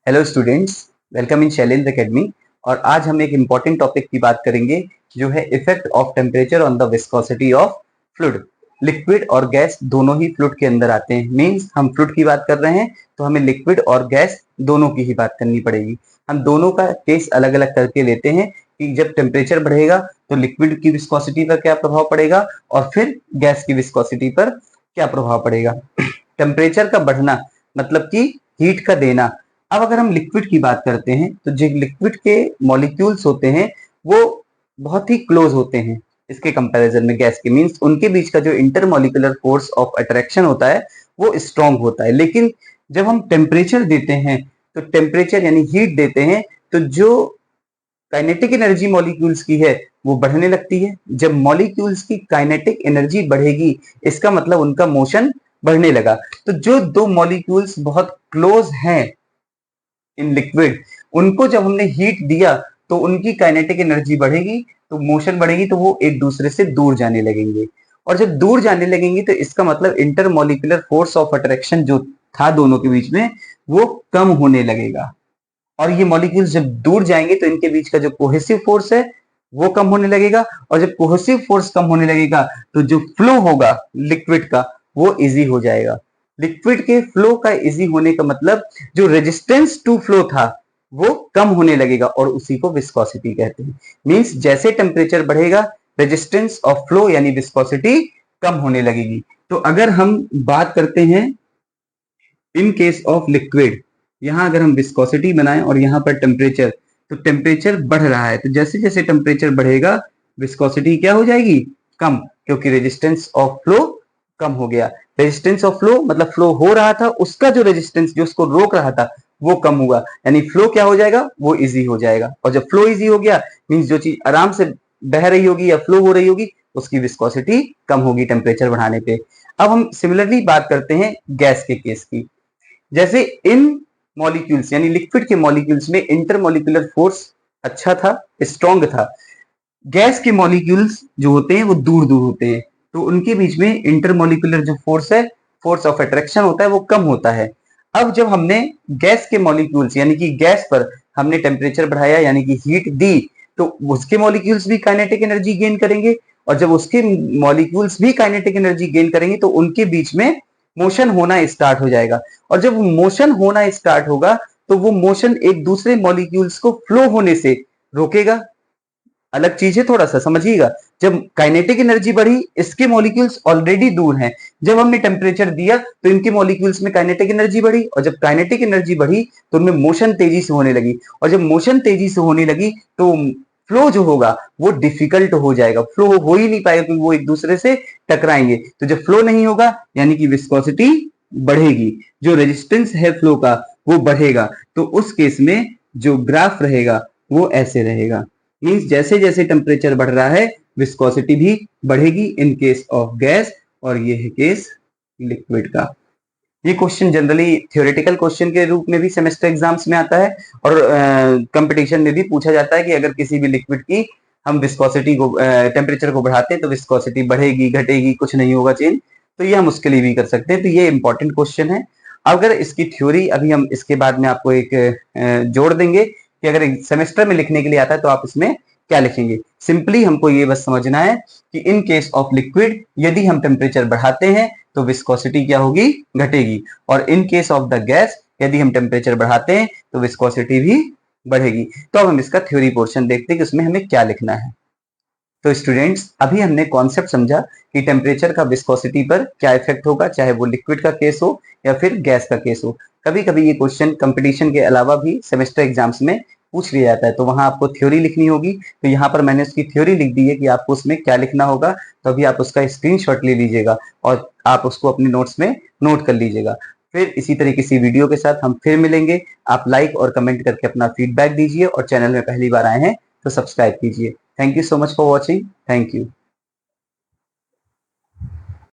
Hello students, welcome in Shailendra academy. और आज हम एक इम्पॉर्टेंट टॉपिक की बात करेंगे जो है effect of temperature on the viscosity of fluid. Liquid और गैस दोनों ही फ्लूइड के अंदर आते हैं। मींस हम फ्लूइड की बात कर रहे हैं तो हमें लिक्विड और गैस दोनों की ही बात करनी पड़ेगी। हम दोनों का केस अलग अलग करके लेते हैं कि जब टेम्परेचर बढ़ेगा तो लिक्विड की विस्कोसिटी पर क्या प्रभाव पड़ेगा और फिर गैस की विस्कोसिटी पर क्या प्रभाव पड़ेगा। टेम्परेचर का बढ़ना मतलब कि हीट का देना। अब अगर हम लिक्विड की बात करते हैं तो जो लिक्विड के मॉलिक्यूल्स होते हैं वो बहुत ही क्लोज होते हैं इसके कंपैरिजन में गैस के। मींस उनके बीच का जो इंटरमॉलिक्यूलर फोर्स ऑफ अट्रैक्शन होता है वो स्ट्रांग होता है। लेकिन जब हम टेम्परेचर देते हैं तो टेम्परेचर यानी हीट देते हैं तो जो काइनेटिक एनर्जी मॉलिक्यूल्स की है वो बढ़ने लगती है। जब मॉलिक्यूल्स की काइनेटिक एनर्जी बढ़ेगी इसका मतलब उनका मोशन बढ़ने लगा। तो जो दो मॉलिक्यूल्स बहुत क्लोज हैं इन लिक्विड, उनको जब हमने हीट दिया तो उनकी काइनेटिक एनर्जी बढ़ेगी, तो मोशन बढ़ेगी, तो वो एक दूसरे से दूर जाने लगेंगे। और जब दूर जाने लगेंगे तो इसका मतलब इंटरमॉलिक्यूलर फोर्स ऑफ अट्रैक्शन जो था दोनों के बीच में वो कम होने लगेगा। और ये मॉलिक्यूल्स जब दूर जाएंगे तो इनके बीच का जो कोहेसिव फोर्स है वो कम होने लगेगा। और जब कोहेसिव फोर्स कम होने लगेगा तो जो फ्लो होगा लिक्विड का वो इजी हो जाएगा। लिक्विड के फ्लो का इजी होने का मतलब जो रेजिस्टेंस टू फ्लो था वो कम होने लगेगा और उसी को विस्कोसिटी कहते हैं। मींस जैसे टेम्परेचर बढ़ेगा रेजिस्टेंस ऑफ फ्लो यानी विस्कोसिटी कम होने लगेगी। तो अगर हम बात करते हैं इन केस ऑफ लिक्विड, यहां अगर हम विस्कोसिटी बनाएं और यहां पर टेम्परेचर, तो टेम्परेचर बढ़ रहा है तो जैसे जैसे टेम्परेचर बढ़ेगा विस्कोसिटी क्या हो जाएगी? कम, क्योंकि रेजिस्टेंस ऑफ फ्लो कम हो गया। रेजिस्टेंस ऑफ फ्लो मतलब फ्लो हो रहा था उसका जो रेजिस्टेंस जो उसको रोक रहा था वो कम हुआ, यानी फ्लो क्या हो जाएगा? वो इजी हो जाएगा। और जब फ्लो इजी हो गया मींस जो चीज आराम से बह रही होगी या फ्लो हो रही होगी उसकी विस्कोसिटी कम होगी टेम्परेचर बढ़ाने पे। अब हम सिमिलरली बात करते हैं गैस के केस की। जैसे इन मॉलिक्यूल्स यानी लिक्विड के मॉलिक्यूल्स में इंटरमॉलिक्यूलर फोर्स अच्छा था, स्ट्रॉन्ग था। गैस के मॉलिक्यूल्स जो होते हैं वो दूर दूर होते हैं तो उनके बीच में इंटरमॉलिक्यूलर जो फोर्स है, फोर्स ऑफ अट्रैक्शन होता है वो कम होता है। अब जब हमने गैस के मॉलिक्यूल्स यानी कि गैस पर हमने टेम्परेचर बढ़ाया यानी कि हीट दी तो उसके मॉलिक्यूल्स भी काइनेटिक एनर्जी गेन करेंगे। और जब उसके मॉलिक्यूल्स भी काइनेटिक एनर्जी गेन करेंगे तो उनके बीच में मोशन होना स्टार्ट हो जाएगा। और जब मोशन होना स्टार्ट होगा तो वो मोशन एक दूसरे मॉलिक्यूल्स को फ्लो होने से रोकेगा। अलग चीज है, थोड़ा सा समझिएगा। जब काइनेटिक एनर्जी बढ़ी इसके मॉलिक्यूल्स ऑलरेडी दूर हैं, जब हमने टेम्परेचर दिया तो इनके मॉलिक्यूल्स में काइनेटिक एनर्जी बढ़ी और जब काइनेटिक एनर्जी बढ़ी तो उनमें मोशन तेजी से होने लगी। और जब मोशन तेजी से होने लगी तो फ्लो जो होगा वो डिफिकल्ट हो जाएगा, फ्लो हो ही नहीं पाएगा क्योंकि वो एक दूसरे से टकराएंगे। तो जब फ्लो नहीं होगा यानी कि विस्कोसिटी बढ़ेगी, जो रेजिस्टेंस है फ्लो का वो बढ़ेगा। तो उस केस में जो ग्राफ रहेगा वो ऐसे रहेगा। मींस जैसे जैसे टेम्परेचर बढ़ रहा है विस्कोसिटी भी बढ़ेगी इन केस ऑफ गैस, और ये है केस लिक्विड का। ये क्वेश्चन जनरली थ्योरेटिकल क्वेश्चन के रूप में भी सेमेस्टर एग्जाम्स में आता है और कंपटीशन में भी पूछा जाता है कि अगर किसी भी लिक्विड की हम विस्कोसिटी को टेम्परेचर को बढ़ाते हैं तो विस्कोसिटी बढ़ेगी घटेगी, कुछ नहीं होगा चेंज। तो ये हम उसके लिए भी कर सकते हैं। तो ये इंपॉर्टेंट क्वेश्चन है। अगर इसकी थ्योरी अभी हम इसके बाद में आपको एक जोड़ देंगे कि अगर सेमेस्टर में लिखने के लिए आता है तो आप इसमें क्या लिखेंगे। सिंपली हमको ये बस समझना है कि इन केस ऑफ लिक्विड यदि हम टेम्परेचर बढ़ाते हैं तो विस्कोसिटी क्या होगी? घटेगी। और in case of the gas यदि हम टेम्परेचर बढ़ाते हैं तो विस्कोसिटी भी बढ़ेगी। तो अब हम इसका थ्योरी पोर्शन देखते हैं कि उसमें हमें क्या लिखना है। तो स्टूडेंट्स अभी हमने कॉन्सेप्ट समझा कि टेम्परेचर का विस्कोसिटी पर क्या इफेक्ट होगा, चाहे वो लिक्विड का केस हो या फिर गैस का केस हो। कभी कभी ये क्वेश्चन कंपटीशन के अलावा भी सेमेस्टर एग्जाम्स में पूछ लिया जाता है तो वहां आपको थ्योरी लिखनी होगी। तो यहाँ पर मैंने उसकी थ्योरी लिख दी है कि आपको उसमें क्या लिखना होगा। तो अभी आप उसका स्क्रीनशॉट ले लीजिएगा और आप उसको अपने नोट्स में नोट कर लीजिएगा। फिर इसी तरह किसी वीडियो के साथ हम फिर मिलेंगे। आप लाइक और कमेंट करके अपना फीडबैक दीजिए और चैनल में पहली बार आए हैं तो सब्सक्राइब कीजिए। Thank you so much for watching. Thank you.